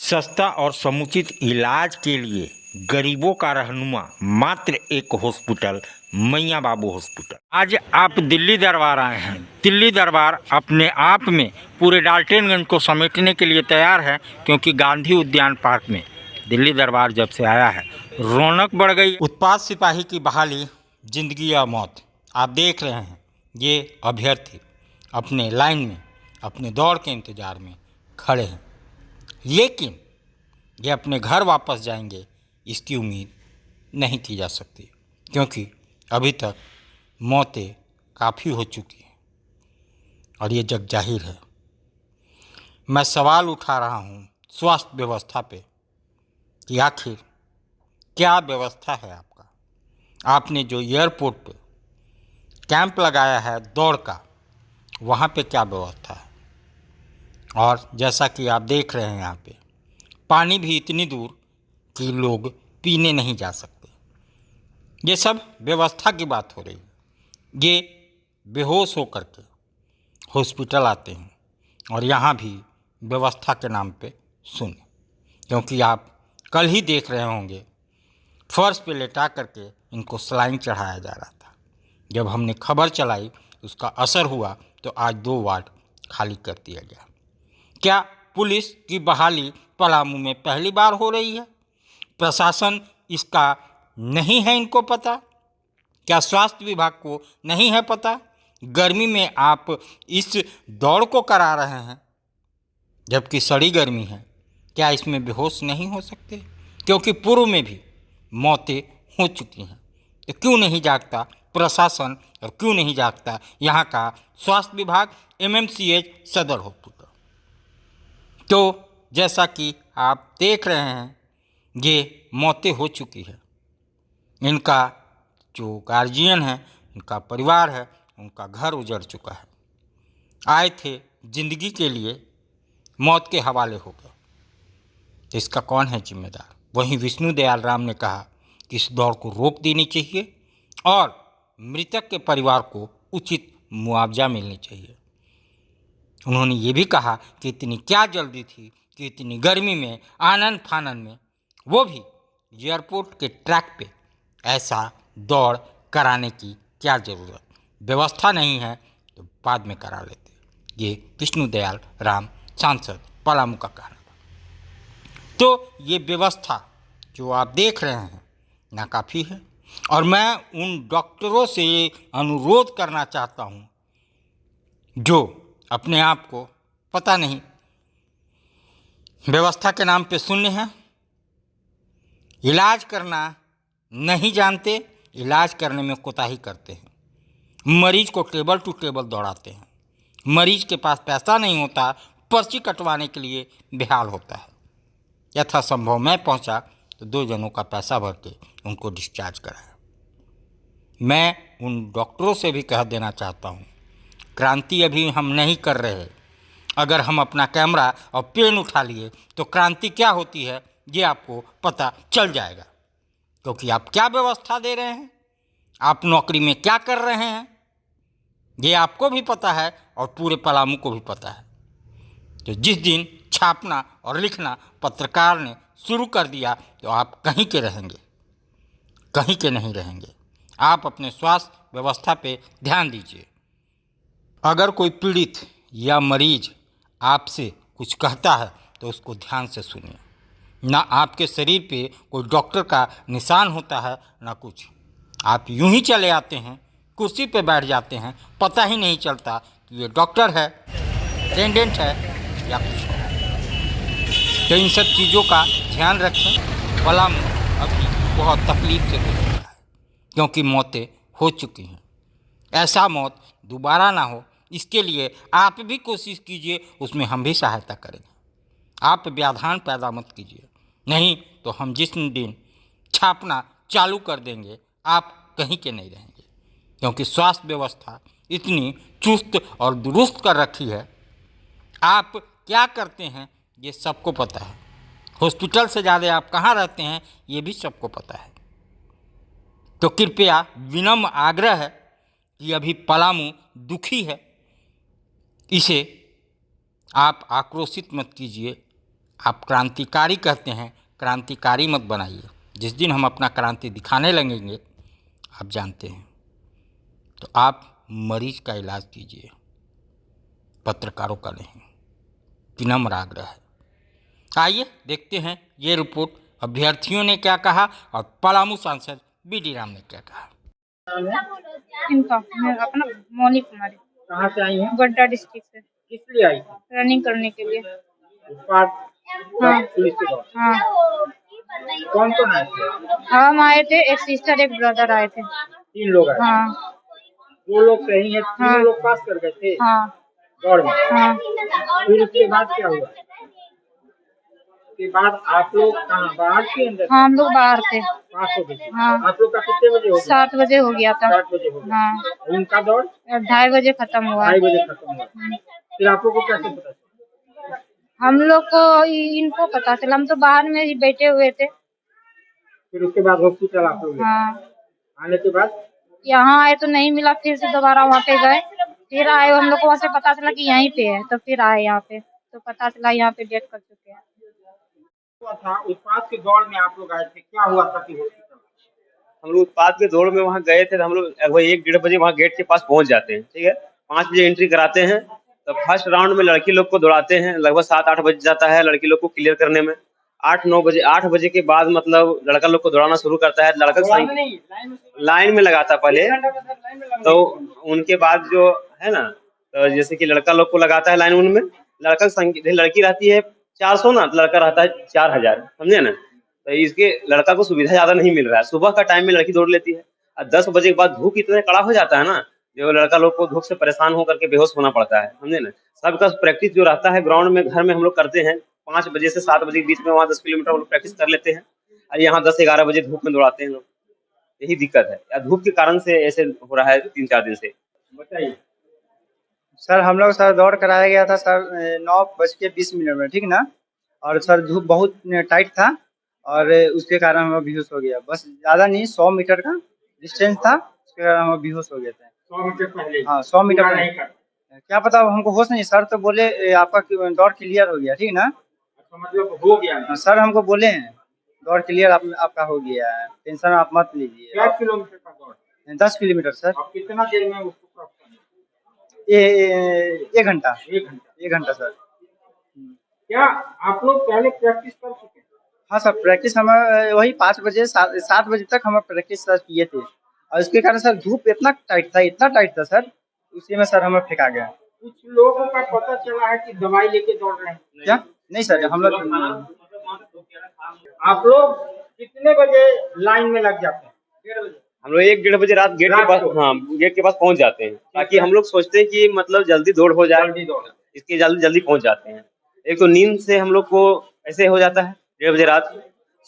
सस्ता और समुचित इलाज के लिए गरीबों का रहनुमा मात्र एक हॉस्पिटल, मैया बाबू हॉस्पिटल। आज आप दिल्ली दरबार आए हैं। दिल्ली दरबार अपने आप में पूरे डाल्टनगंज को समेटने के लिए तैयार है, क्योंकि गांधी उद्यान पार्क में दिल्ली दरबार जब से आया है रौनक बढ़ गई। उत्पाद सिपाही की बहाली, जिंदगी या मौत। आप देख रहे हैं ये अभ्यर्थी अपने लाइन में, अपने दौड़ के इंतज़ार में खड़े हैं, लेकिन ये अपने घर वापस जाएंगे इसकी उम्मीद नहीं की जा सकती, क्योंकि अभी तक मौतें काफ़ी हो चुकी हैं और ये जग जाहिर है। मैं सवाल उठा रहा हूँ स्वास्थ्य व्यवस्था पे कि आखिर क्या व्यवस्था है आपका। आपने जो एयरपोर्ट पे कैंप लगाया है दौड़ का, वहाँ पे क्या व्यवस्था है। और जैसा कि आप देख रहे हैं यहाँ पे पानी भी इतनी दूर कि लोग पीने नहीं जा सकते। ये सब व्यवस्था की बात हो रही है। ये बेहोश होकर के हॉस्पिटल आते हैं और यहाँ भी व्यवस्था के नाम पे सुने, क्योंकि आप कल ही देख रहे होंगे फर्श पे लेटा करके इनको सलाइन चढ़ाया जा रहा था। जब हमने खबर चलाई उसका असर हुआ तो आज 2 वार्ड खाली कर दिया गया। क्या पुलिस की बहाली पलामू में पहली बार हो रही है? प्रशासन इसका नहीं है इनको पता? क्या स्वास्थ्य विभाग को नहीं है पता? गर्मी में आप इस दौड़ को करा रहे हैं, जबकि सड़ी गर्मी है। क्या इसमें बेहोश नहीं हो सकते? क्योंकि पूर्व में भी मौतें हो चुकी हैं। तो क्यों नहीं जागता प्रशासन और क्यों नहीं जागता यहाँ का स्वास्थ्य विभाग, MMCH सदर हॉस्पिटल। तो जैसा कि आप देख रहे हैं ये मौतें हो चुकी है। इनका जो गार्जियन है, इनका परिवार है, उनका घर उजड़ चुका है। आए थे जिंदगी के लिए, मौत के हवाले हो गए। तो इसका कौन है जिम्मेदार? वहीं विष्णु दयाल राम ने कहा कि इस दौड़ को रोक देनी चाहिए और मृतक के परिवार को उचित मुआवजा मिलनी चाहिए। उन्होंने ये भी कहा कि इतनी क्या जल्दी थी कि इतनी गर्मी में, आनन फानन में, वो भी एयरपोर्ट के ट्रैक पे ऐसा दौड़ कराने की क्या ज़रूरत। व्यवस्था नहीं है तो बाद में करा लेते। ये विष्णु दयाल राम सांसद पलामू का कहना था। तो ये व्यवस्था जो आप देख रहे हैं नाकाफ़ी है और मैं उन डॉक्टरों से अनुरोध करना चाहता हूँ जो अपने आप को पता नहीं व्यवस्था के नाम पे शून्य हैं, इलाज करना नहीं जानते, इलाज करने में कोताही करते हैं, मरीज को टेबल टू टेबल दौड़ाते हैं। मरीज के पास पैसा नहीं होता, पर्ची कटवाने के लिए बेहाल होता है। यथासंभव मैं पहुंचा तो 2 जनों का पैसा भर के उनको डिस्चार्ज कराया। मैं उन डॉक्टरों से भी कह देना चाहता हूं, क्रांति अभी हम नहीं कर रहे। अगर हम अपना कैमरा और पेन उठा लिए तो क्रांति क्या होती है ये आपको पता चल जाएगा। क्योंकि आप क्या व्यवस्था दे रहे हैं, आप नौकरी में क्या कर रहे हैं, ये आपको भी पता है और पूरे पलामू को भी पता है। तो जिस दिन छापना और लिखना पत्रकार ने शुरू कर दिया तो आप कहीं के रहेंगे, कहीं के नहीं रहेंगे। आप अपने स्वास्थ्य व्यवस्था पे ध्यान दीजिए। अगर कोई पीड़ित या मरीज आपसे कुछ कहता है तो उसको ध्यान से सुनिए। ना आपके शरीर पे कोई डॉक्टर का निशान होता है ना कुछ। आप यूं ही चले आते हैं, कुर्सी पे बैठ जाते हैं, पता ही नहीं चलता कि ये डॉक्टर है, अटेंडेंट है या कुछ और। तो इन सब चीज़ों का ध्यान रखें। पलामू अभी बहुत तकलीफ से गुजर रहा है, क्योंकि मौतें हो चुकी हैं। ऐसा मौत दोबारा ना हो, इसके लिए आप भी कोशिश कीजिए, उसमें हम भी सहायता करेंगे। आप व्यवधान पैदा मत कीजिए, नहीं तो हम जिस दिन छापना चालू कर देंगे आप कहीं के नहीं रहेंगे। क्योंकि स्वास्थ्य व्यवस्था इतनी चुस्त और दुरुस्त कर रखी है, आप क्या करते हैं ये सबको पता है। हॉस्पिटल से ज़्यादा आप कहाँ रहते हैं ये भी सबको पता है। तो कृपया विनम्र आग्रह है कि अभी पलामू दुखी है, इसे आप आक्रोशित मत कीजिए, आप क्रांतिकारी कहते हैं, क्रांतिकारी मत बनाइए। जिस दिन हम अपना क्रांति दिखाने लगेंगे, आप जानते हैं, तो आप मरीज का इलाज कीजिए, पत्रकारों का नहीं। विनम्र आग्रह है। आइए देखते हैं ये रिपोर्ट अभ्यर्थियों ने क्या कहा और पलामू सांसद बी.डी. राम ने क्या कहा। इनका मैं अपना मोनी कुमारी। कहाँ से आई हैं? गोड्डा डिस्ट्रिक्ट से। किस लिए आई हैं? रनिंग करने के लिए। उत्पाद हाँ पुलिस के द्वारा। हाँ कौन कौन आए थे? हम आए थे, एक सिस्टर एक ब्रदर आए थे। 3 लोग आए। हाँ 2 लोग सही हैं, 3 हाँ। लोग पास कर गए थे हाँ दौड़ में। हाँ। फिर उसके बाद क्या हुआ? उसके बाद आप लोग कहाँ बाहर के अंदर? हाँ हम लोग बाहर थे। पास हो गए। हाँ आप लोग का कितने बजे हो गया? 7 बजे हो गया था। 7 बजे हो गया। हाँ उनका दौड़ 2:30 बजे खत्म हुआ। 2:30 बजे खत्म हुआ। फिर आप लोग को कैसे पता चला? हम लोग को इनको पता चला, हम तो बाहर में ही बैठे हुए थे। फिर उसके बाद हॉस्पिटल आप लोग हाँ आने के बाद यहाँ आए तो नहीं मिला, फिर से दोबारा वहाँ पे गए, फिर आए, हम लोग को वहाँ से पता चला कि यहीं पे है, तो फिर आए यहाँ पे, तो पता चला यहाँ पे डेथ कर चुके हैं। हुआ था उत्पाद के दौड़ में आप लोग आए थे, क्या हुआ था कि हॉस्पिटल? हम लोग उत्पाद के दौड़ में वहाँ गए थे, तो हम लोग लगभग 1-1:30 बजे वहाँ गेट के पास पहुँच जाते हैं। ठीक है, 5 बजे एंट्री कराते हैं, तो फर्स्ट राउंड में लड़की लोग को दौड़ाते हैं, लगभग 7-8 बज जाता है लड़की लोग को क्लियर करने में। 8 बजे के बाद मतलब लड़का लोग को दौड़ाना शुरू करता है। लड़का लाइन में लगाता पहले, तो उनके बाद जो है ना, तो जैसे कि लड़का लोग को लगाता है लाइन उनमें, लड़की रहती है 400 ना, तो लड़का रहता है 4000, समझे ना। तो इसके लड़का को सुविधा ज्यादा नहीं मिल रहा है। सुबह का टाइम में लड़की दौड़ लेती है, और 10 बजे के बाद धूप इतना कड़ा हो जाता है ना, जो लड़का लोग को धूप से परेशान होकर के बेहोश होना पड़ता है, समझे ना। सबका प्रैक्टिस जो रहता है ग्राउंड में, घर में हम लोग करते हैं 5 बजे से 7 बजे के बीच में, वहाँ 10 किलोमीटर हम लोग प्रैक्टिस कर लेते हैं, और यहाँ 10-11 बजे धूप में दौड़ाते हैं लोग। यही दिक्कत है, या धूप के कारण से ऐसे हो रहा है 3-4 दिन से। बताइए। सर हम लोग सर दौड़ कराया गया था सर 9:20 में, ठीक ना। और सर धूप बहुत टाइट था, और उसके कारण हम बेहोश हो गया। बस ज़्यादा नहीं, 100 मीटर का डिस्टेंस था, उसके कारण हम बेहोश हो गए थे। 100 मीटर पहले? हाँ 100 मीटर पूरा पहले। नहीं करते। क्या पता हमको होश नहीं, सर तो बोले आपका दौड़ क्लियर हो गया, ठीक ना। अच्छा, मतलब हो गया? हाँ, सर हमको बोले हैं दौड़ क्लियर आपका हो गया है, टेंशन आप मत लीजिए। क्या किलोमीटर का दौड़? 10 किलोमीटर सर। और कितना देर में उसको क्रॉस करना? ये 1 घंटा। 1 घंटा? 1 घंटा सर। क्या आप लोग पहले प्रैक्टिस कर चुके हैं? हाँ सर, प्रैक्टिस हम वही 5 बजे 7 बजे तक हम प्रैक्टिस सर किए थे, और उसके कारण सर धूप इतना टाइट था सर, उसी में सर हमें फेंका गया। कुछ लोगों का पता चला है कि दवाई लेके दौड़ रहे हैं। क्या? नहीं सर, हम लोग आप लोग कितने बजे लाइन में लग जाते हैं? 1:30 बजे? हम लोग 1-1:30 रात गेट के पास, हाँ गेट के पास पहुंच जाते हैं, ताकि हम लोग सोचते हैं कि मतलब जल्दी दौड़ हो जाए, जल्दी दौड़। इसके जल्दी जल्दी पहुंच जाते हैं। एक तो नींद से हम लोग को ऐसे हो जाता है 1:30 बजे रात,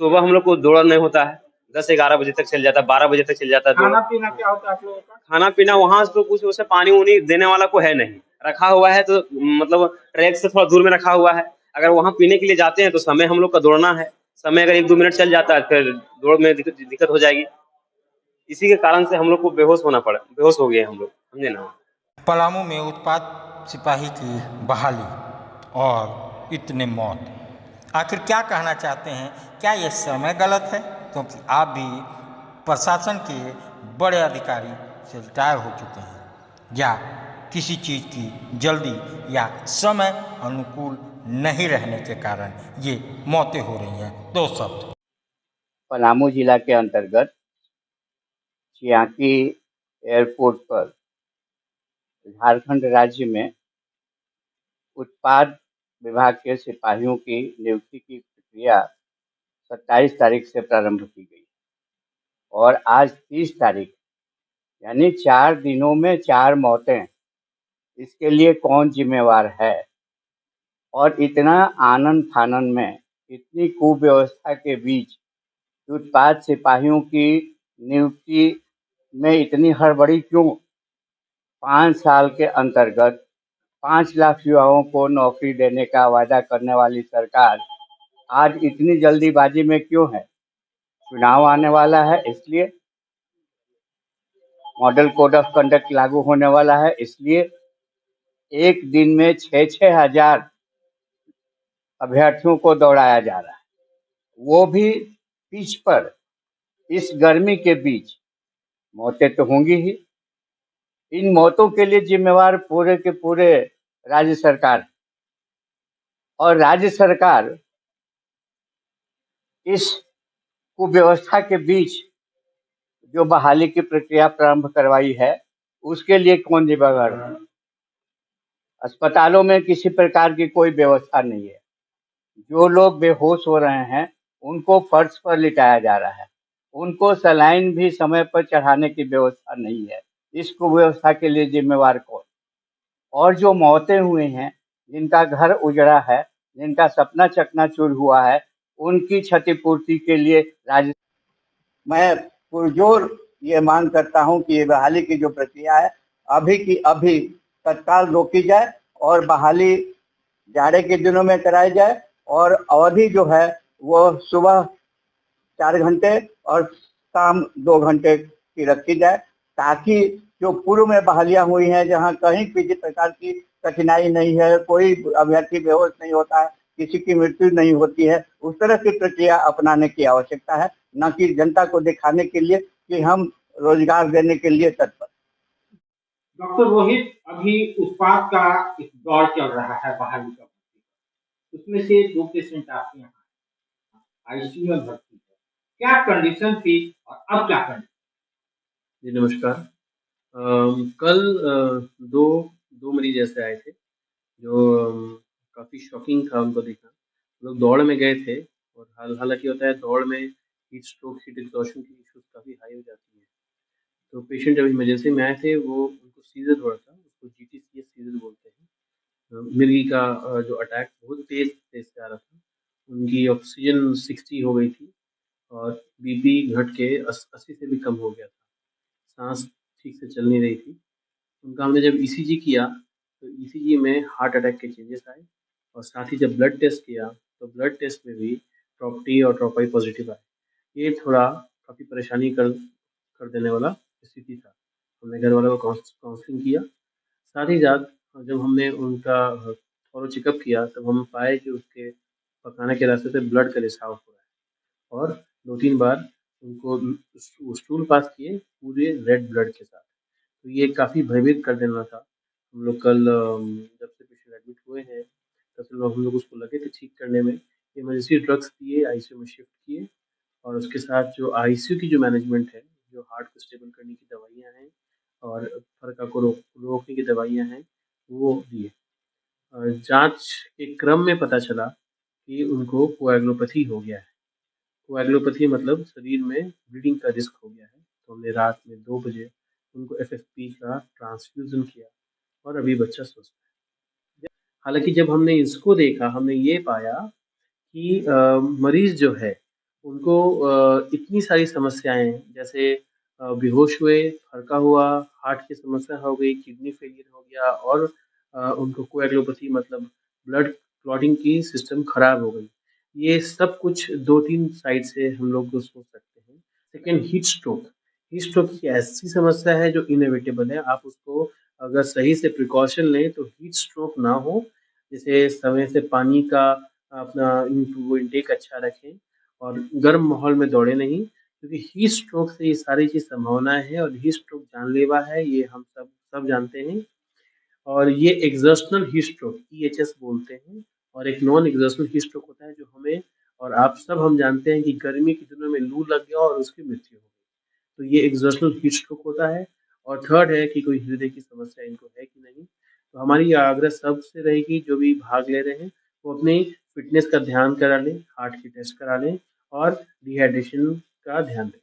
सुबह हम लोग को दौड़ नहीं होता है, 10-11 बजे तक चल जाता है, 12 बजे तक चल जाता है दौड़। खाना पीना क्या होता है आप लोगों का? खाना पीना वहाँ तो कुछ उसे पानी उनी देने वाला को है नहीं, रखा हुआ है तो मतलब ट्रैक से थोड़ा दूर में रखा हुआ है। अगर वहाँ पीने के लिए जाते हैं तो समय हम लोग का दौड़ना है, समय अगर 1-2 मिनट चल जाता है फिर दौड़ में दिक्कत हो जाएगी। इसी के कारण से हम लोग को बेहोश हो गए हम लोग, समझे ना। पलामू में उत्पाद सिपाही की बहाली और इतने मौत, आखिर क्या कहना चाहते हैं? क्या ये समय गलत है? क्योंकि आप भी प्रशासन के बड़े अधिकारी से रिटायर हो चुके हैं, या किसी चीज़ की जल्दी या समय अनुकूल नहीं रहने के कारण ये मौतें हो रही हैं। 2 शब्द। पलामू जिला के अंतर्गत चियाकी एयरपोर्ट पर झारखंड राज्य में उत्पाद विभाग के सिपाहियों की नियुक्ति की प्रक्रिया 27 तारीख से प्रारंभ की गई, और आज 30 तारीख, यानी 4 दिनों में 4 मौतें। इसके लिए कौन जिम्मेवार है? और इतना आनन फानन में, इतनी कुव्यवस्था के बीच उत्पाद सिपाहियों की नियुक्ति में इतनी हड़बड़ी क्यों? 5 साल के अंतर्गत 5 लाख युवाओं को नौकरी देने का वादा करने वाली सरकार आज इतनी जल्दीबाजी में क्यों है? चुनाव आने वाला है इसलिए, मॉडल कोड ऑफ कंडक्ट लागू होने वाला है इसलिए, एक दिन में 6-6 हजार अभ्यर्थियों को दौड़ाया जा रहा है, वो भी पिच पर इस गर्मी के बीच। मौतें तो होंगी ही। इन मौतों के लिए जिम्मेवार पूरे के पूरे राज्य सरकार, और राज्य सरकार इस कुव्यवस्था के बीच जो बहाली की प्रक्रिया प्रारंभ करवाई है, उसके लिए कौन जिम्मेदार है? अस्पतालों में किसी प्रकार की कोई व्यवस्था नहीं है। जो लोग बेहोश हो रहे हैं उनको फर्श पर लिटाया जा रहा है, उनको सलाइन भी समय पर चढ़ाने की व्यवस्था नहीं है। इस कुव्यवस्था के लिए जिम्मेवार कौन? और जो मौतें हुई हैं, जिनका घर उजड़ा है, जिनका सपना चकनाचूर हुआ है, उनकी क्षतिपूर्ति के लिए राज्य, मैं पुरजोर ये मांग करता हूं कि ये बहाली की जो प्रक्रिया है अभी की अभी तत्काल रोकी जाए और बहाली जाड़े के दिनों में कराई जाए, और अवधि जो है वो सुबह 4 घंटे और शाम 2 घंटे की रखी जाए, ताकि जो पूर्व में बहालियां हुई हैं जहां कहीं किसी प्रकार की कठिनाई नहीं है, कोई अभ्यर्थी बेहोश नहीं होता है, किसी की मृत्यु नहीं होती है, उस तरह की प्रक्रिया अपनाने की आवश्यकता है, न कि जनता को दिखाने के लिए कि हम रोजगार देने के लिए तत्पर। डॉक्टर रोहित, अभी उत्पाद का एक दौर चल रहा है बहाली का, उसमें से 2 पेशेंट आपके यहाँ आईसीयू में भर्ती है, क्या कंडीशन थी और अब क्या कंडीशन? जी नमस्कार। कल दो मरीज ऐसे आए थे जो काफ़ी शॉकिंग था उनको देखना। लोग दौड़ में गए थे और हालांकि होता है दौड़ में हीट स्ट्रोक, हीट एग्जॉशन की इश्यूज काफ़ी हाई हो जाती है। तो पेशेंट जब इमरजेंसी में आए थे वो उनको सीजर हो रहा था, उसको GTCS सीजर बोलते हैं। मिर्गी का जो अटैक बहुत तेज से आ रहा था, उनकी ऑक्सीजन 60 हो गई थी और BP घट के 80 से भी कम हो गया था, सांस ठीक से चल नहीं रही थी। उनका हमने जब ECG किया तो ECG में हार्ट अटैक के चेंजेस आए, और साथ ही जब ब्लड टेस्ट किया तो ब्लड टेस्ट में भी TROP-T और TROP-I पॉजिटिव आए। ये थोड़ा काफ़ी परेशानी कर देने वाला स्थिति था। हमने घर वालों को काउंसलिंग किया, साथ ही साथ जब हमने उनका थोड़ा चेकअप किया तब हम पाए कि उसके पकाने के रास्ते से ब्लड का रिसाव हो रहा है, और 2-3 बार उनको स्टूल पास किए पूरे रेड ब्लड के साथ। तो ये काफ़ी भयभीत कर देना था। हम लोग कल जब से पेशेंट एडमिट हुए हैं तब से हम लोग उसको लगे थे ठीक करने में, इमरजेंसी ड्रग्स दिए, ICU में शिफ्ट किए, और उसके साथ जो ICU की जो मैनेजमेंट है, जो हार्ट को स्टेबल करने की दवाइयाँ हैं और फरका को रोकने की दवाइयाँ हैं, वो दिए। जांच के क्रम में पता चला कि उनको कोएगुलोपैथी हो गया है। कोएगुलोपैथी मतलब शरीर में ब्लीडिंग का रिस्क हो गया है। तो हमने रात में 2 बजे उनको FFP का ट्रांसफ्यूजन किया और अभी बच्चा स्वस्थ है। हालांकि जब हमने इसको देखा, हमने ये पाया कि मरीज जो है उनको इतनी सारी समस्याएं, जैसे बेहोश हुए, फरका हुआ, हार्ट की समस्या हो गई, किडनी फेलियर हो गया, और उनको कोएगुलोपैथी मतलब ब्लड क्लॉटिंग की सिस्टम खराब हो गई। ये सब कुछ 2-3 साइड से हम लोग सोच सकते हैं। सेकेंड, हीट स्ट्रोक एक ऐसी समस्या है जो इनएविटेबल है। आप उसको अगर सही से प्रिकॉशन लें तो हीट स्ट्रोक ना हो। जैसे समय से पानी का अपना इंटेक अच्छा रखें और गर्म माहौल में दौड़े नहीं, क्योंकि हीट स्ट्रोक से ये सारी चीज़ संभावनाएं है, और हीट स्ट्रोक जानलेवा है, ये हम सब जानते हैं। और ये एक्सर्शनल हीट स्ट्रोक EHS बोलते हैं, और एक नॉन एक्सर्शनल हीट स्ट्रोक होता है जो हमें और आप सब हम जानते हैं कि गर्मी के दिनों में लू लग गया और उसकी मृत्यु हो गई, तो ये एक्सर्शनल हीट स्ट्रोक होता है। और थर्ड है कि कोई हृदय की समस्या इनको है कि नहीं। तो हमारी आग्रह सबसे रहेगी, जो भी भाग ले रहे हैं वो अपनी फिटनेस का ध्यान करा लें, हार्ट की टेस्ट करा लें और डिहाइड्रेशन का ध्यान दें।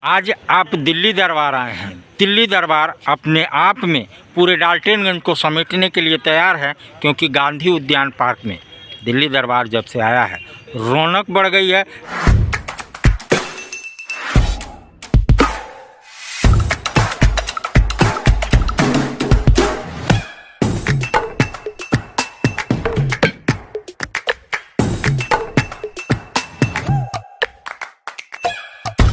आज आप दिल्ली दरबार आए हैं। दिल्ली दरबार अपने आप में पूरे डाल्टनगंज को समेटने के लिए तैयार है, क्योंकि गांधी उद्यान पार्क में दिल्ली दरबार जब से आया है रौनक बढ़ गई है।